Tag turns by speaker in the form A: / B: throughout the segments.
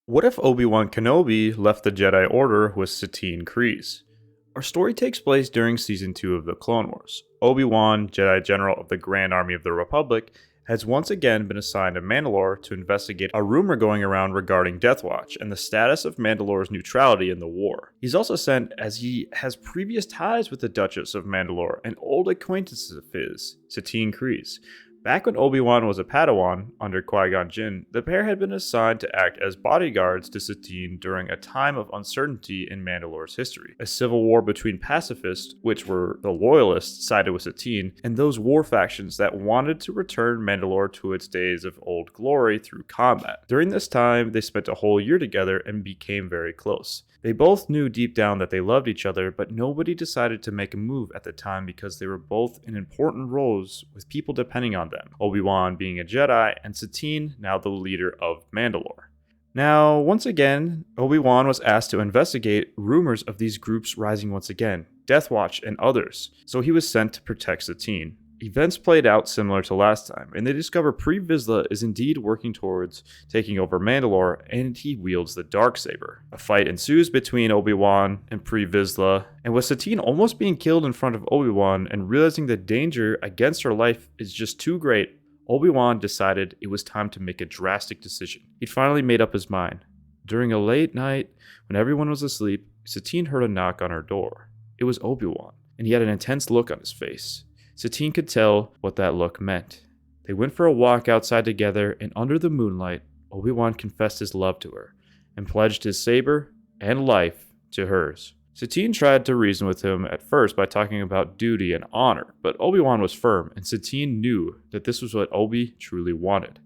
A: What if Obi-Wan Kenobi left the Jedi Order with Satine Kryze? Our story takes place during Season 2 of the Clone Wars. Obi-Wan, Jedi General of the Grand Army of the Republic, has once again been assigned to Mandalore to investigate a rumor going around regarding Death Watch and the status of Mandalore's neutrality in the war. He's also sent as he has previous ties with the Duchess of Mandalore and old acquaintances of his, Satine Kryze. Back when Obi-Wan was a Padawan under Qui-Gon Jinn, the pair had been assigned to act as bodyguards to Satine during a time of uncertainty in Mandalore's history. A civil war between pacifists, which were the loyalists, sided with Satine, and those war factions that wanted to return Mandalore to its days of old glory through combat. During this time, they spent a whole year together and became very close. They both knew deep down that they loved each other, but nobody decided to make a move at the time because they were both in important roles with people depending on them. Obi-Wan being a Jedi, and Satine now the leader of Mandalore. Now, once again, Obi-Wan was asked to investigate rumors of these groups rising once again, Death Watch and others, so he was sent to protect Satine. Events played out similar to last time, and they discover Pre Vizsla is indeed working towards taking over Mandalore, and he wields the Darksaber. A fight ensues between Obi-Wan and Pre Vizsla, and with Satine almost being killed in front of Obi-Wan and realizing the danger against her life is just too great, Obi-Wan decided it was time to make a drastic decision. He'd finally made up his mind. During a late night, when everyone was asleep, Satine heard a knock on her door. It was Obi-Wan, and he had an intense look on his face. Satine could tell what that look meant. They went for a walk outside together, and under the moonlight, Obi-Wan confessed his love to her, and pledged his saber and life to hers. Satine tried to reason with him at first by talking about duty and honor, but Obi-Wan was firm, and Satine knew that this was what Obi truly wanted.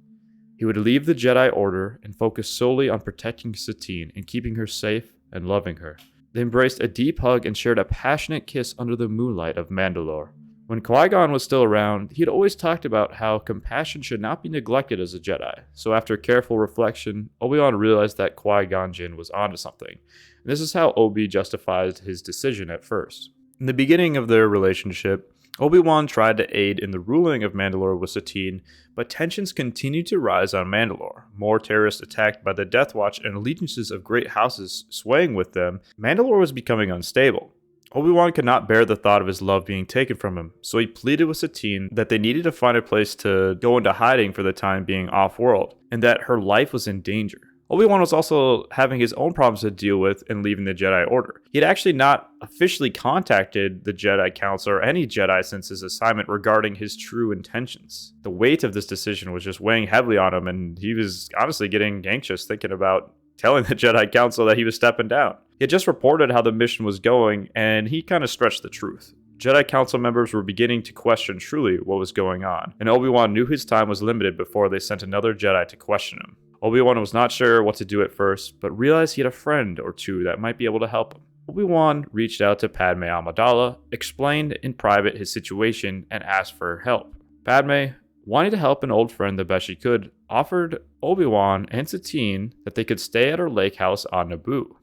A: He would leave the Jedi Order and focus solely on protecting Satine and keeping her safe and loving her. They embraced a deep hug and shared a passionate kiss under the moonlight of Mandalore. When Qui-Gon was still around, he had always talked about how compassion should not be neglected as a Jedi. So after careful reflection, Obi-Wan realized that Qui-Gon Jinn was onto something. And this is how Obi justified his decision at first. In the beginning of their relationship, Obi-Wan tried to aid in the ruling of Mandalore with Satine, but tensions continued to rise on Mandalore. More terrorists attacked by the Death Watch and allegiances of great houses swaying with them, Mandalore was becoming unstable. Obi-Wan could not bear the thought of his love being taken from him, so he pleaded with Satine that they needed to find a place to go into hiding for the time being off-world, and that her life was in danger. Obi-Wan was also having his own problems to deal with in leaving the Jedi Order. He had actually not officially contacted the Jedi Council or any Jedi since his assignment regarding his true intentions. The weight of this decision was just weighing heavily on him, and he was honestly getting anxious thinking about telling the Jedi Council that he was stepping down. He had just reported how the mission was going, and he kind of stretched the truth. Jedi Council members were beginning to question truly what was going on, and Obi-Wan knew his time was limited before they sent another Jedi to question him. Obi-Wan was not sure what to do at first, but realized he had a friend or two that might be able to help him. Obi-Wan reached out to Padme Amidala, explained in private his situation, and asked for help. Padme, wanting to help an old friend the best she could, offered Obi-Wan and Satine that they could stay at her lake house on Naboo.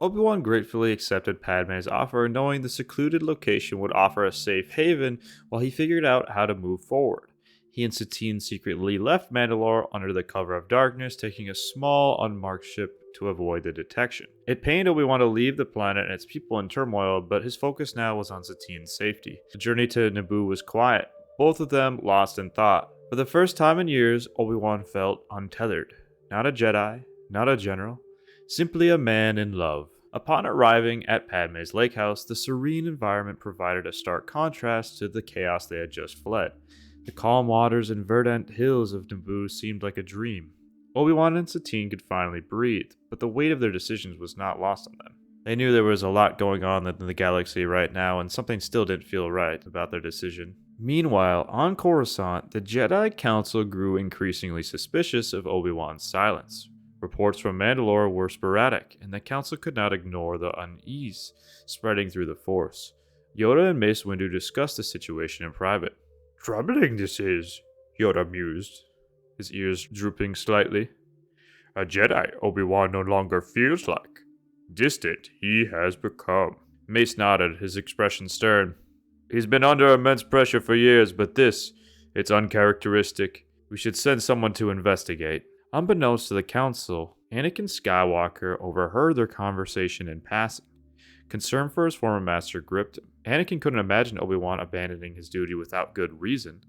A: Obi-Wan gratefully accepted Padme's offer, knowing the secluded location would offer a safe haven while he figured out how to move forward. He and Satine secretly left Mandalore under the cover of darkness, taking a small, unmarked ship to avoid the detection. It pained Obi-Wan to leave the planet and its people in turmoil, but his focus now was on Satine's safety. The journey to Naboo was quiet, both of them lost in thought. For the first time in years, Obi-Wan felt untethered. Not a Jedi, not a general, simply a man in love. Upon arriving at Padme's lake house, the serene environment provided a stark contrast to the chaos they had just fled. The calm waters and verdant hills of Naboo seemed like a dream. Obi-Wan and Satine could finally breathe, but the weight of their decisions was not lost on them. They knew there was a lot going on in the galaxy right now, and something still didn't feel right about their decision. Meanwhile, on Coruscant, the Jedi Council grew increasingly suspicious of Obi-Wan's silence. Reports from Mandalore were sporadic, and the Council could not ignore the unease spreading through the Force. Yoda and Mace Windu discussed the situation in private.
B: "Troubling this is," Yoda mused, his ears drooping slightly. "A Jedi Obi-Wan no longer feels like. Distant he has become."
A: Mace nodded, his expression stern. "He's been under immense pressure for years, but it's uncharacteristic. We should send someone to investigate." Unbeknownst to the Council, Anakin Skywalker overheard their conversation in passing. Concern for his former master gripped him. Anakin couldn't imagine Obi-Wan abandoning his duty without good reason.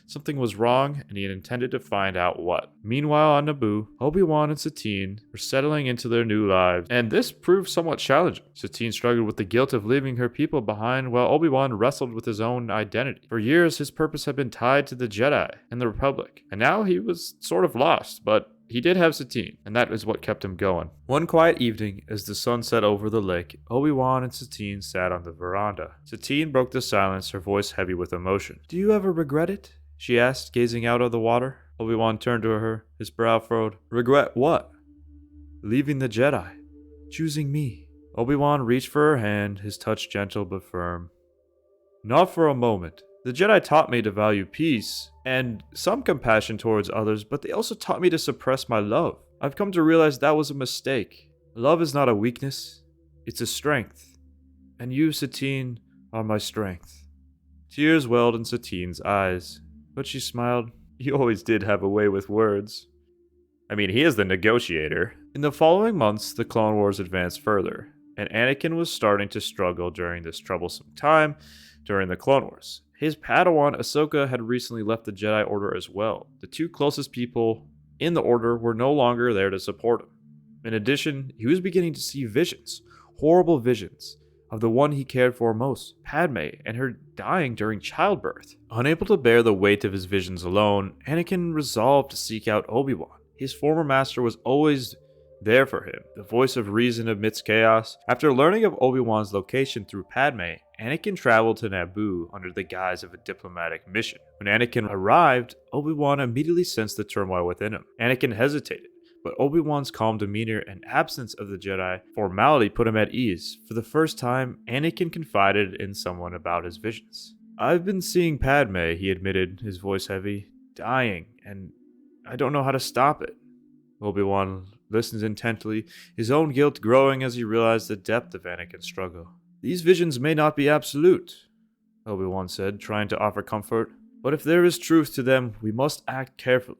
A: Something was wrong, and he had intended to find out what. Meanwhile, on Naboo, Obi-Wan and Satine were settling into their new lives, and this proved somewhat challenging. Satine struggled with the guilt of leaving her people behind, while Obi-Wan wrestled with his own identity. For years, his purpose had been tied to the Jedi and the Republic, and now he was sort of lost, but he did have Satine, and that is what kept him going. One quiet evening, as the sun set over the lake, Obi-Wan and Satine sat on the veranda. Satine broke the silence, her voice heavy with emotion. "Do you ever regret it?" she asked, gazing out of the water. Obi-Wan turned to her, his brow furrowed. "Regret what?" "Leaving the Jedi. Choosing me." Obi-Wan reached for her hand, his touch gentle but firm. "Not for a moment. The Jedi taught me to value peace and some compassion towards others, but they also taught me to suppress my love. I've come to realize that was a mistake. Love is not a weakness, it's a strength. And you, Satine, are my strength." Tears welled in Satine's eyes, but she smiled. "You always did have a way with words." I mean, he is the negotiator. In the following months, the Clone Wars advanced further, and Anakin was starting to struggle during this troublesome time during the Clone Wars. His Padawan Ahsoka had recently left the Jedi Order as well. The two closest people in the Order were no longer there to support him. In addition, he was beginning to see visions, horrible visions, of the one he cared for most, Padme, and her dying during childbirth. Unable to bear the weight of his visions alone, Anakin resolved to seek out Obi-Wan. His former master was always there for him, the voice of reason amidst chaos. After learning of Obi-Wan's location through Padme, Anakin traveled to Naboo under the guise of a diplomatic mission. When Anakin arrived, Obi-Wan immediately sensed the turmoil within him. Anakin hesitated, but Obi-Wan's calm demeanor and absence of the Jedi formality put him at ease. For the first time, Anakin confided in someone about his visions. "I've been seeing Padme," he admitted, his voice heavy, "dying, and I don't know how to stop it." Obi-Wan listened intently, his own guilt growing as he realized the depth of Anakin's struggle. "These visions may not be absolute," Obi-Wan said, trying to offer comfort, "but if there is truth to them, we must act carefully.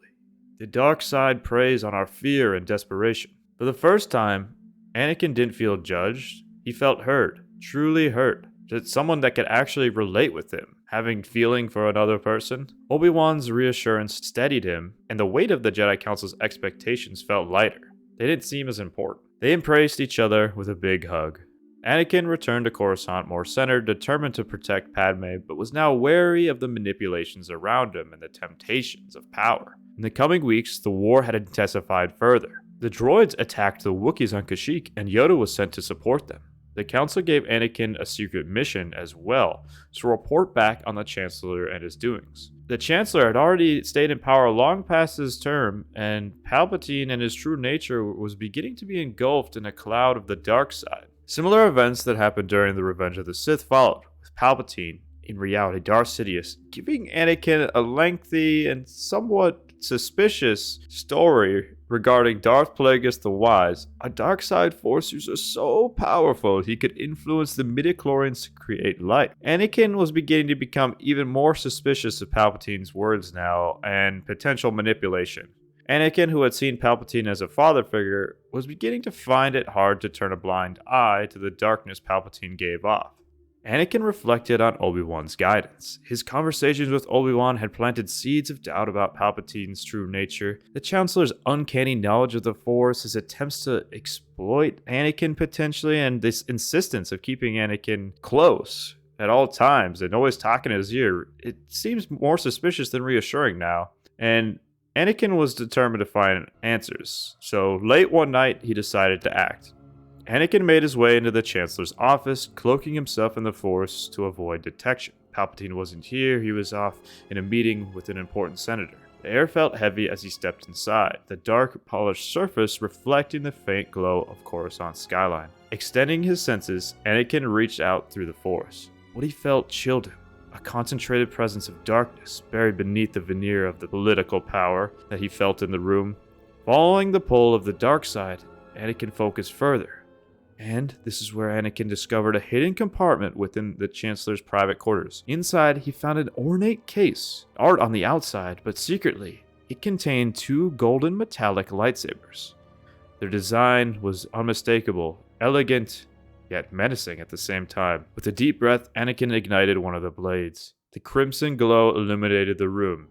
A: The dark side preys on our fear and desperation." For the first time, Anakin didn't feel judged. He felt heard, truly heard. Just someone that could actually relate with him, having feeling for another person. Obi-Wan's reassurance steadied him, and the weight of the Jedi Council's expectations felt lighter. They didn't seem as important. They embraced each other with a big hug. Anakin returned to Coruscant more centered, determined to protect Padme, but was now wary of the manipulations around him and the temptations of power. In the coming weeks, the war had intensified further. The droids attacked the Wookiees on Kashyyyk, and Yoda was sent to support them. The Council gave Anakin a secret mission as well, to report back on the Chancellor and his doings. The Chancellor had already stayed in power long past his term, and Palpatine and his true nature was beginning to be engulfed in a cloud of the dark side. Similar events that happened during the Revenge of the Sith followed, with Palpatine, in reality Darth Sidious, giving Anakin a lengthy and somewhat suspicious story regarding Darth Plagueis the Wise, a dark side force user so powerful he could influence the midichlorians to create light. Anakin was beginning to become even more suspicious of Palpatine's words now and potential manipulation. Anakin, who had seen Palpatine as a father figure, was beginning to find it hard to turn a blind eye to the darkness Palpatine gave off. Anakin reflected on Obi-Wan's guidance. His conversations with Obi-Wan had planted seeds of doubt about Palpatine's true nature. The Chancellor's uncanny knowledge of the Force, his attempts to exploit Anakin potentially, and this insistence of keeping Anakin close at all times and always talking in his ear, it seems more suspicious than reassuring now. And Anakin was determined to find answers, so late one night he decided to act. Anakin made his way into the Chancellor's office, cloaking himself in the Force to avoid detection. Palpatine wasn't here, he was off in a meeting with an important senator. The air felt heavy as he stepped inside, the dark, polished surface reflecting the faint glow of Coruscant's skyline. Extending his senses, Anakin reached out through the Force. What he felt chilled him. A concentrated presence of darkness buried beneath the veneer of the political power that he felt in the room. Following the pull of the dark side, Anakin focused further. And this is where Anakin discovered a hidden compartment within the Chancellor's private quarters. Inside, he found an ornate case, art on the outside, but secretly, it contained two golden metallic lightsabers. Their design was unmistakable, elegant, yet menacing at the same time. With a deep breath, Anakin ignited one of the blades. The crimson glow illuminated the room,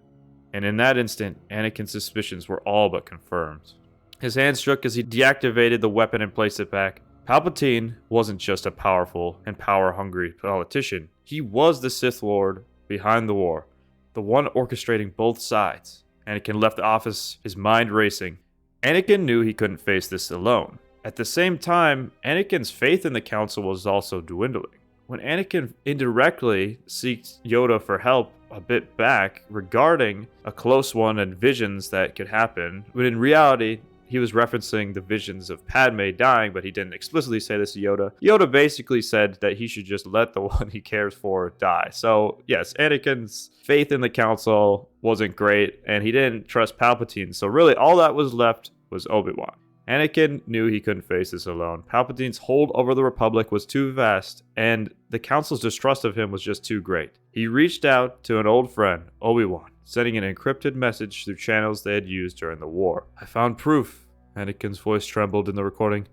A: and in that instant, Anakin's suspicions were all but confirmed. His hand shook as he deactivated the weapon and placed it back. Palpatine wasn't just a powerful and power-hungry politician. He was the Sith Lord behind the war, the one orchestrating both sides. Anakin left the office, his mind racing. Anakin knew he couldn't face this alone. At the same time, Anakin's faith in the Council was also dwindling. When Anakin indirectly seeked Yoda for help a bit back regarding a close one and visions that could happen, when in reality, he was referencing the visions of Padme dying, but he didn't explicitly say this to Yoda. Yoda basically said that he should just let the one he cares for die. So, yes, Anakin's faith in the Council wasn't great, and he didn't trust Palpatine. So really, all that was left was Obi Wan. Anakin knew he couldn't face this alone. Palpatine's hold over the Republic was too vast, and the Council's distrust of him was just too great. He reached out to an old friend, Obi Wan, sending an encrypted message through channels they had used during the war. "I found proof." Anakin's voice trembled in the recording.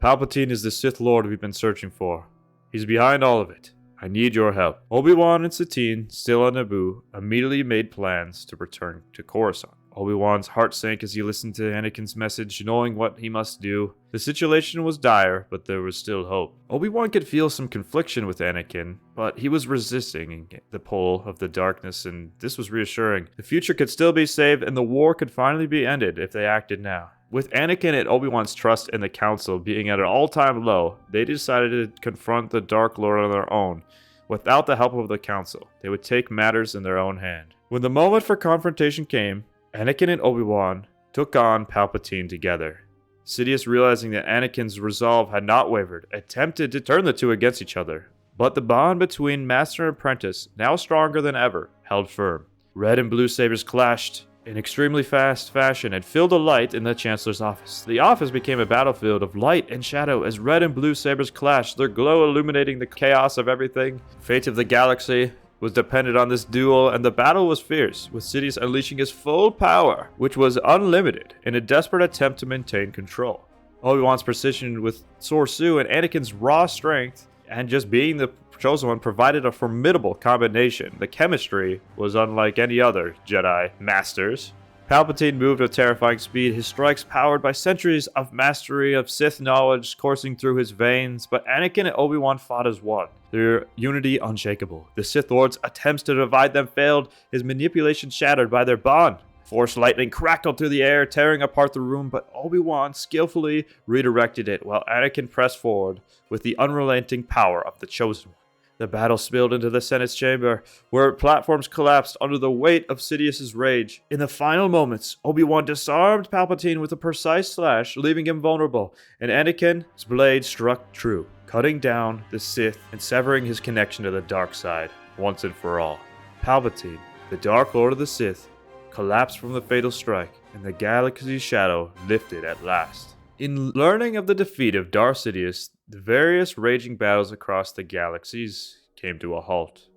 A: "Palpatine is the Sith Lord we've been searching for. He's behind all of it. I need your help." Obi-Wan and Satine, still on Naboo, immediately made plans to return to Coruscant. Obi-Wan's heart sank as he listened to Anakin's message, knowing what he must do. The situation was dire, but there was still hope. Obi-Wan could feel some confliction with Anakin, but he was resisting the pull of the darkness, and this was reassuring. The future could still be saved, and the war could finally be ended if they acted now. With Anakin and Obi-Wan's trust in the Council being at an all-time low, they decided to confront the Dark Lord on their own. Without the help of the Council, they would take matters in their own hand. When the moment for confrontation came, Anakin and Obi-Wan took on Palpatine together. Sidious, realizing that Anakin's resolve had not wavered, attempted to turn the two against each other. But the bond between master and apprentice, now stronger than ever, held firm. Red and blue sabers clashed in extremely fast fashion and filled a light in the Chancellor's office. The office became a battlefield of light and shadow as red and blue sabers clashed, their glow illuminating the chaos of everything. The fate of the galaxy was dependent on this duel, and the battle was fierce, with Sidious unleashing his full power, which was unlimited, in a desperate attempt to maintain control. Obi-Wan's precision with Sorsu and Anakin's raw strength, and just being the chosen one, provided a formidable combination. The chemistry was unlike any other Jedi Masters. Palpatine moved with terrifying speed, his strikes powered by centuries of mastery of Sith knowledge coursing through his veins, but Anakin and Obi-Wan fought as one, their unity unshakable. The Sith Lord's attempts to divide them failed, his manipulation shattered by their bond. Force lightning crackled through the air, tearing apart the room, but Obi-Wan skillfully redirected it, while Anakin pressed forward with the unrelenting power of the Chosen One. The battle spilled into the Senate's chamber, where platforms collapsed under the weight of Sidious's rage. In the final moments, Obi-Wan disarmed Palpatine with a precise slash, leaving him vulnerable, and Anakin's blade struck true, cutting down the Sith and severing his connection to the dark side, once and for all. Palpatine, the Dark Lord of the Sith, collapsed from the fatal strike, and the galaxy's shadow lifted at last. In learning of the defeat of Darth Sidious, the various raging battles across the galaxies came to a halt.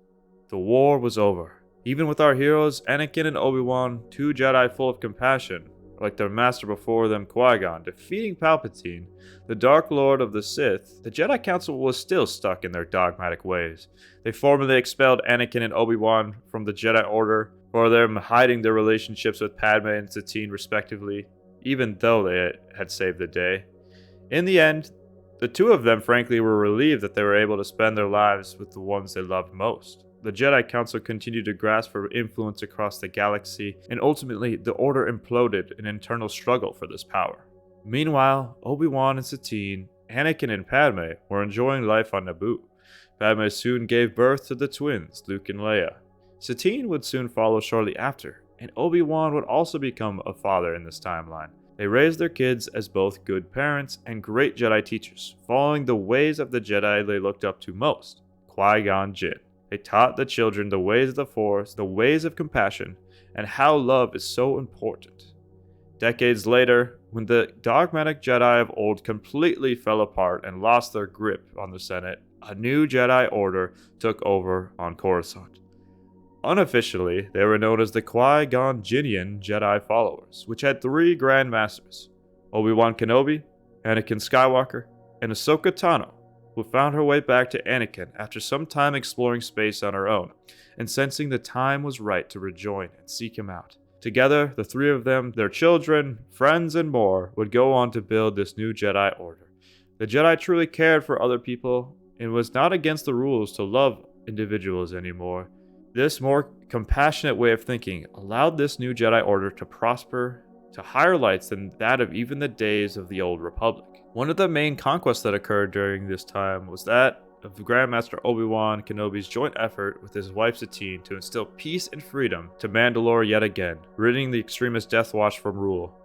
A: The war was over. Even with our heroes, Anakin and Obi-Wan, two Jedi full of compassion, like their master before them, Qui-Gon, defeating Palpatine, the Dark Lord of the Sith, the Jedi Council was still stuck in their dogmatic ways. They formally expelled Anakin and Obi-Wan from the Jedi Order, for them hiding their relationships with Padme and Satine respectively, even though they had saved the day. In the end, the two of them frankly were relieved that they were able to spend their lives with the ones they loved most. The Jedi Council continued to grasp for influence across the galaxy, and ultimately the Order imploded in an internal struggle for this power. Meanwhile, Obi-Wan and Satine, Anakin and Padme were enjoying life on Naboo. Padme soon gave birth to the twins, Luke and Leia. Satine would soon follow shortly after, and Obi-Wan would also become a father in this timeline. They raised their kids as both good parents and great Jedi teachers, following the ways of the Jedi they looked up to most, Qui-Gon Jinn. They taught the children the ways of the Force, the ways of compassion, and how love is so important. Decades later, when the dogmatic Jedi of old completely fell apart and lost their grip on the Senate, a new Jedi Order took over on Coruscant. Unofficially, they were known as the Qui-Gon Jinnian Jedi followers, which had 3 Grand Masters. Obi Wan Kenobi, Anakin Skywalker, and Ahsoka Tano, who found her way back to Anakin after some time exploring space on her own, and sensing the time was right to rejoin and seek him out. Together, the three of them, their children, friends, and more would go on to build this new Jedi Order. The Jedi truly cared for other people and was not against the rules to love individuals anymore. This more compassionate way of thinking allowed this new Jedi Order to prosper to higher lights than that of even the days of the Old Republic. One of the main conquests that occurred during this time was that of Grandmaster Obi Wan Kenobi's joint effort with his wife Satine to instill peace and freedom to Mandalore yet again, ridding the extremist Death Watch from rule.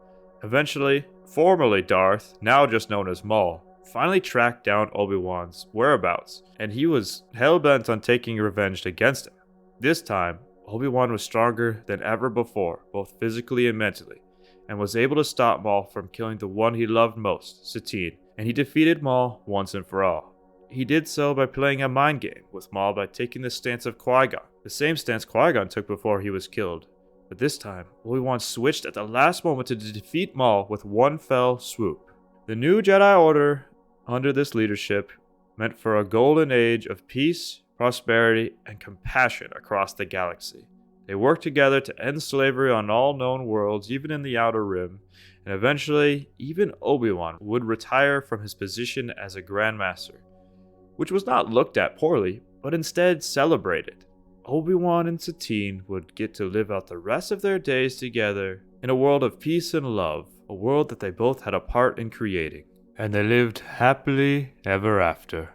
A: Eventually, formerly Darth, now just known as Maul, finally tracked down Obi-Wan's whereabouts, and he was hell-bent on taking revenge against him. This time, Obi-Wan was stronger than ever before, both physically and mentally, and was able to stop Maul from killing the one he loved most, Satine, and he defeated Maul once and for all. He did so by playing a mind game with Maul by taking the stance of Qui-Gon, the same stance Qui-Gon took before he was killed. But this time, Obi-Wan switched at the last moment to defeat Maul with one fell swoop. The new Jedi Order, under this leadership, meant for a golden age of peace, prosperity, and compassion across the galaxy. They worked together to end slavery on all known worlds, even in the Outer Rim, and eventually, even Obi-Wan would retire from his position as a Grand Master, which was not looked at poorly, but instead celebrated. Obi-Wan and Satine would get to live out the rest of their days together in a world of peace and love, a world that they both had a part in creating. And they lived happily ever after.